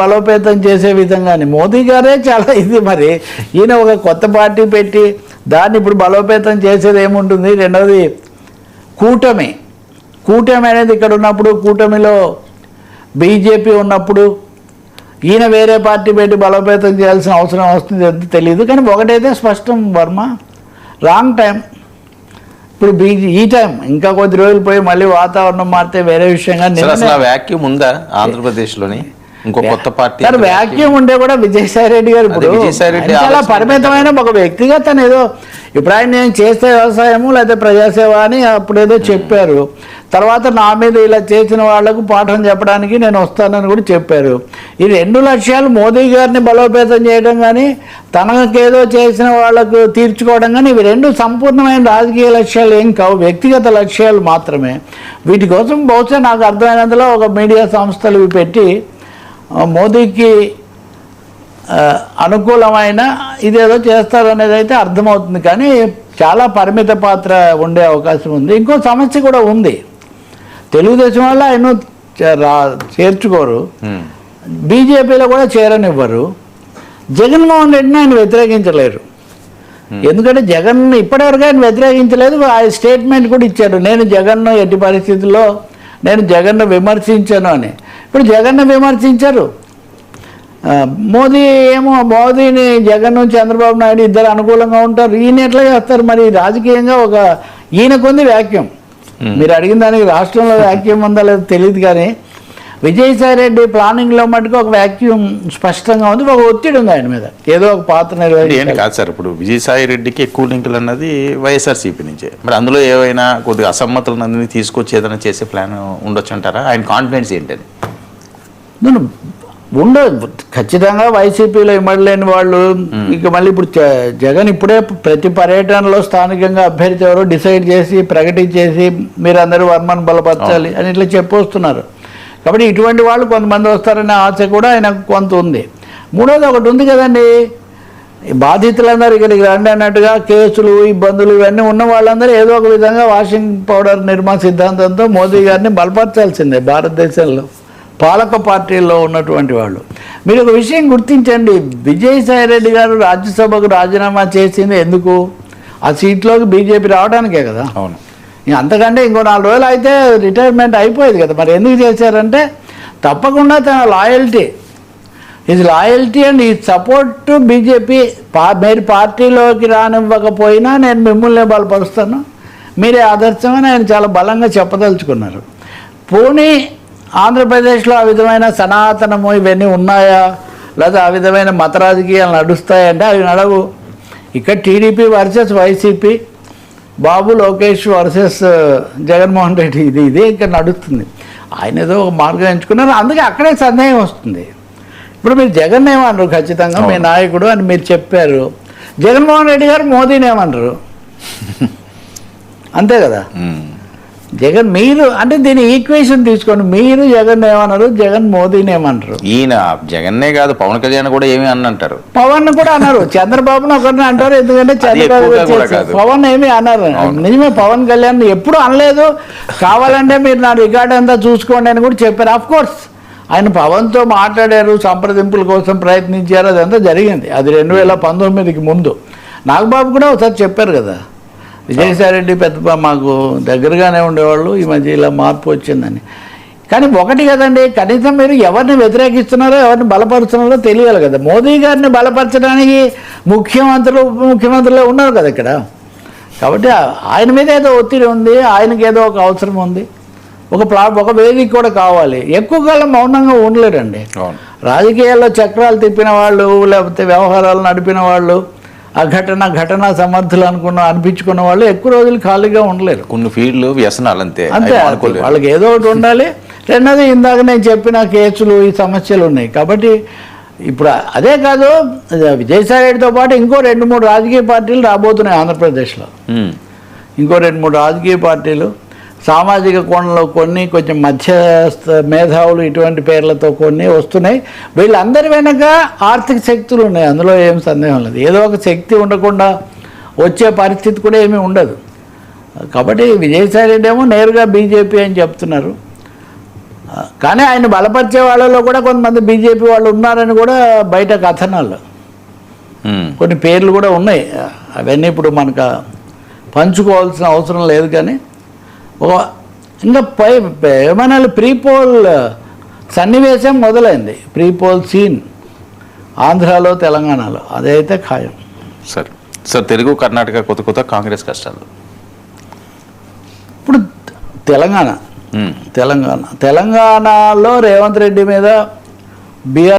బలోపేతం చేసే విధంగానే మోదీ గారే చాలా ఇది. మరి ఈయన ఒక కొత్త పార్టీ పెట్టి దాన్ని ఇప్పుడు బలోపేతం చేసేది ఏముంటుంది? రెండవది కూటమి అనేది ఇక్కడ ఉన్నప్పుడు, కూటమిలో బీజేపీ ఉన్నప్పుడు ఈయన వేరే పార్టీ పెట్టి బలోపేతం చేయాల్సిన అవసరం వస్తుంది ఎంత తెలియదు. కానీ ఒకటైతే స్పష్టం వర్మ, రాంగ్ టైం. ఇప్పుడు ఈ టైం ఇంకా కొద్ది రోజులు పోయి మళ్ళీ వాతావరణం మారితే వేరే విషయంగా. వ్యాక్యూమ్ ఉందా ఆంధ్రప్రదేశ్లోని? ఇంకో కొత్త పార్టీ వ్యాక్యూమ్ ఉండే కూడా విజయసాయి రెడ్డి గారు ఇప్పుడు చాలా పరిమితమైన ఒక వ్యక్తిగత ఏదో ఇప్పుడు ఆయన నేను చేస్తే వ్యవసాయము లేదా ప్రజాసేవ అని అప్పుడేదో చెప్పారు. తర్వాత నా మీద ఇలా చేసిన వాళ్లకు పాఠం చెప్పడానికి నేను వస్తానని కూడా చెప్పారు. ఈ రెండు లక్ష్యాలు మోదీ గారిని బలోపేతం చేయడం కానీ తనకేదో చేసిన వాళ్లకు తీర్చుకోవడం కానీ ఇవి రెండు సంపూర్ణమైన రాజకీయ లక్ష్యాలు ఏం కావు, వ్యక్తిగత లక్ష్యాలు మాత్రమే. వీటి కోసం బహుశా నాకు అర్థమైనందులో ఒక మీడియా సంస్థలు ఇవి పెట్టి మోదీకి అనుకూలమైన ఇదేదో చేస్తారనేది అయితే అర్థమవుతుంది. కానీ చాలా పరిమిత పాత్ర ఉండే అవకాశం ఉంది. ఇంకో సమస్య కూడా ఉంది, తెలుగుదేశం వల్ల ఆయన చేర్చుకోరు, బీజేపీలో కూడా చేరనివ్వరు. జగన్మోహన్ రెడ్డిని ఆయన వ్యతిరేకించలేరు. ఎందుకంటే జగన్ ఇప్పటివరకు ఆయన వ్యతిరేకించలేదు. ఆ స్టేట్మెంట్ కూడా ఇచ్చాడు, నేను జగన్ను ఎట్టి పరిస్థితుల్లో నేను జగన్ను విమర్శించాను అని. ఇప్పుడు జగన్ను విమర్శించారు. మోదీని జగన్ చంద్రబాబు నాయుడు ఇద్దరు అనుకూలంగా ఉంటారు. ఈయన ఎట్లా చేస్తారు? మరి రాజకీయంగా ఒక ఈయనకుంది వ్యాక్యూమ్. మీరు అడిగిన దానికి రాష్ట్రంలో వ్యాక్యూమ్ ఉందా లేదో తెలియదు. కానీ విజయసాయి రెడ్డి ప్లానింగ్లో మటుకు ఒక వ్యాక్యూమ్ స్పష్టంగా ఉంది, ఒక ఒత్తిడి ఉంది ఆయన మీద, ఏదో ఒక పాత్ర నిర్వహించాలి. కాదు సార్, ఇప్పుడు విజయసాయి రెడ్డికి ఎక్కువ లింకులు అన్నది వైఎస్ఆర్సీపీ నుంచే. మరి అందులో ఏవైనా కొద్దిగా అసమ్మతులన్నీ తీసుకొచ్చి ఏదైనా చేసే ప్లాన్ ఉండొచ్చు అంటారా? ఆయన కాన్ఫిడెన్స్ ఏంటది? ఉండదు ఖచ్చితంగా. వైసీపీలో ఇమ్మడలేని వాళ్ళు ఇక మళ్ళీ ఇప్పుడు జగన్ ఇప్పుడే ప్రతి పర్యటనలో స్థానికంగా అభ్యర్థి ఎవరో డిసైడ్ చేసి ప్రకటించేసి మీరందరూ వర్మను బలపరచాలి అని ఇట్లా చెప్పొస్తున్నారు. కాబట్టి ఇటువంటి వాళ్ళు కొంతమంది వస్తారనే ఆశ కూడా ఆయనకు కొంత ఉంది. మూడోది ఒకటి ఉంది కదండి, బాధితులందరూ ఇక్కడికి రండి అన్నట్టుగా కేసులు ఇబ్బందులు ఇవన్నీ ఉన్న వాళ్ళందరూ ఏదో ఒక విధంగా వాషింగ్ పౌడర్ నిర్మా సిద్ధాంతంతో మోదీ గారిని బలపరచాల్సిందే. భారతదేశంలో పాలక పార్టీల్లో ఉన్నటువంటి వాళ్ళు మీరు ఒక విషయం గుర్తించండి, విజయసాయి రెడ్డి గారు రాజ్యసభకు రాజీనామా చేసింది ఎందుకు? ఆ సీట్లోకి బీజేపీ రావడానికే కదా. అవును, అంతకంటే ఇంకో 4 రోజులు అయితే రిటైర్మెంట్ అయిపోయేది కదా. మరి ఎందుకు చేశారంటే తప్పకుండా తన లాయల్టీ అండ్ ఈ సపోర్ట్ టు బీజేపీ. మీరు పార్టీలోకి రానివ్వకపోయినా నేను మిమ్మల్ని బలపరుస్తాను, మీరే ఆదర్శమని ఆయన చాలా బలంగా చెప్పదలుచుకున్నారు. పోనీ ఆంధ్రప్రదేశ్లో ఆ విధమైన సనాతనము ఇవన్నీ ఉన్నాయా, లేదా ఆ విధమైన మత రాజకీయాలు నడుస్తాయంటే అవి నడవు. ఇక్కడ టీడీపీ వర్సెస్ వైసీపీ, బాబు లోకేష్ వర్సెస్ జగన్మోహన్ రెడ్డి, ఇదే ఇక్కడ నడుస్తుంది. ఆయన ఏదో ఒక మార్గం ఎంచుకున్నారు, అందుకే అక్కడే సందేహం వస్తుంది. ఇప్పుడు మీరు జగన్ ఏమన్నారు? ఖచ్చితంగా మీ నాయకుడు అని మీరు చెప్పారు. జగన్మోహన్ రెడ్డి గారు మోదీని ఏమన్నారు? అంతే కదా. జగన్ మీరు అంటే దీని ఈక్వేషన్ తీసుకోండి, మీరు జగన్ ఏమన్నారు, జగన్ మోదీని ఏమన్నారు? ఈయన జగన్నే కాదు పవన్ కళ్యాణ్ కూడా ఏమి అన్నారు. పవన్ కూడా అన్నారు, చంద్రబాబును ఒకరిని అంటారు, ఎందుకంటే చంద్రబాబు పవన్ ఏమి అన్నారు. నిజమే, పవన్ కళ్యాణ్ ఎప్పుడు అనలేదు. కావాలంటే మీరు నా రికార్డ్ అంతా చూసుకోండి అని కూడా చెప్పారు. ఆఫ్ కోర్స్ ఆయన పవన్తో మాట్లాడారు, సంప్రదింపుల కోసం ప్రయత్నించారు, అదంతా జరిగింది. అది 2019కి ముందు. నాగబాబు కూడా ఒకసారి చెప్పారు కదా, విజయసాయి రెడ్డి పెద్ద మాకు దగ్గరగానే ఉండేవాళ్ళు, ఈ మధ్య ఇలా మార్పు వచ్చిందని. కానీ ఒకటి కదండి, కనీసం మీరు ఎవరిని వ్యతిరేకిస్తున్నారో ఎవరిని బలపరుస్తున్నారో తెలియాలి కదా. మోదీ గారిని బలపరచడానికి ముఖ్యమంత్రులు ఉప ముఖ్యమంత్రులే ఉన్నారు కదా ఇక్కడ. కాబట్టి ఆయన మీద ఏదో ఒత్తిడి ఉంది, ఆయనకి ఏదో ఒక అవసరం ఉంది, ఒక వేదిక కూడా కావాలి. ఎక్కువ కాలం మౌనంగా ఉండలేరండి. రాజకీయాల్లో చక్రాలు తిప్పిన వాళ్ళు, లేకపోతే వ్యవహారాలు నడిపిన వాళ్ళు, ఆ ఘటన సమర్థులు అనిపించుకున్న వాళ్ళు ఎక్కువ రోజులు ఖాళీగా ఉండలేరు. కొన్ని ఫీల్డ్లు వ్యసనాలు అంతే, వాళ్ళకి ఏదో ఒకటి ఉండాలి. రెండోది ఇందాక నేను చెప్పిన కేసులు ఈ సమస్యలు ఉన్నాయి. కాబట్టి ఇప్పుడు అదే కాదు, విజయసాయి రెడ్డితో పాటు ఇంకో 2-3 రాజకీయ పార్టీలు రాబోతున్నాయి ఆంధ్రప్రదేశ్లో. ఇంకో 2-3 రాజకీయ పార్టీలు సామాజిక కోణంలో కొన్ని, కొంచెం మధ్యస్థ మేధావులు ఇటువంటి పేర్లతో కొన్ని వస్తున్నాయి. వీళ్ళందరి వెనక ఆర్థిక శక్తులు ఉన్నాయి, అందులో ఏం సందేహం లేదు. ఏదో ఒక శక్తి ఉండకుండా వచ్చే పరిస్థితి కూడా ఏమీ ఉండదు. కాబట్టి విజయసాయి రెడ్డి ఏమో నేరుగా బీజేపీ అని చెప్తున్నారు. కానీ ఆయన బలపరిచే వాళ్ళలో కూడా కొంతమంది బీజేపీ వాళ్ళు ఉన్నారని కూడా బయట కథనాలు కొన్ని పేర్లు కూడా ఉన్నాయి. అవన్నీ ఇప్పుడు మనకు పంచుకోవాల్సిన అవసరం లేదు. కానీ ఇంకా ఏమైనా ప్రీపోల్ సన్నివేశం మొదలైంది. ప్రీపోల్ సీన్ ఆంధ్రాలో తెలంగాణలో అదైతే ఖాయం. సార్ తెలుగు కర్ణాటక కొత్త కాంగ్రెస్ కష్టాలు ఇప్పుడు తెలంగాణలో రేవంత్ రెడ్డి మీద బీఆర్